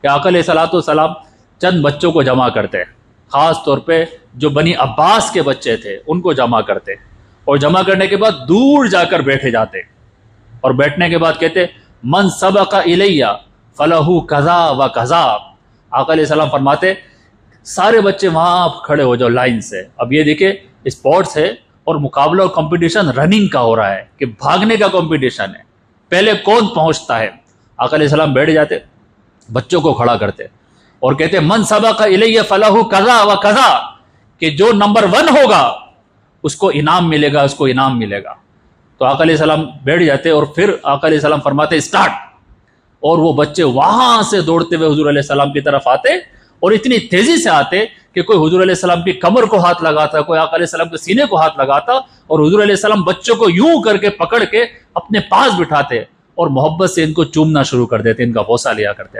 कि आका अलैहिस्सलातु वस्सलाम चंद बच्चों को जमा करते, ख़ास तौर पे जो बनी अब्बास के बच्चे थे उनको जमा करते, और जमा करने के बाद दूर जाकर बैठे जाते, और बैठने के बाद कहते मन सबका इलैया फलहू कज़ा व कज़ा। आका अलैहिस्सलाम फरमाते सारे बच्चे वहाँ खड़े हो जाओ लाइन से। अब ये देखिए स्पोर्ट्स है और मुकाबला और कंपटीशन रनिंग का हो रहा है कि भागने का कंपटीशन है, पहले कौन पहुँचता है। आका अलैहिस्सलाम बैठ जाते, बच्चों को खड़ा करते और कहते मन सबका इलैया फलहू कज़ा व कज़ा, कि जो नंबर 1 होगा उसको इनाम मिलेगा, उसको इनाम मिलेगा। तो आका अलैहिस्सलाम बैठ जाते और फिर आका अलैहिस्सलाम फरमाते स्टार्ट, और वो बच्चे वहां से दौड़ते हुए हुजूर अलैहिस्सलाम की तरफ आते, और इतनी तेजी से आते कि कोई हुजूर अलैहिस्सलाम की कमर को हाथ लगाता, कोई आका अलैहिस्सलाम के सीने को हाथ लगाता, और हुजूर अलैहिस्सलाम बच्चों को यूं करके पकड़ के अपने पास बिठाते और मोहब्बत से इनको चूमना शुरू कर देते, इनका बोसा लिया करते।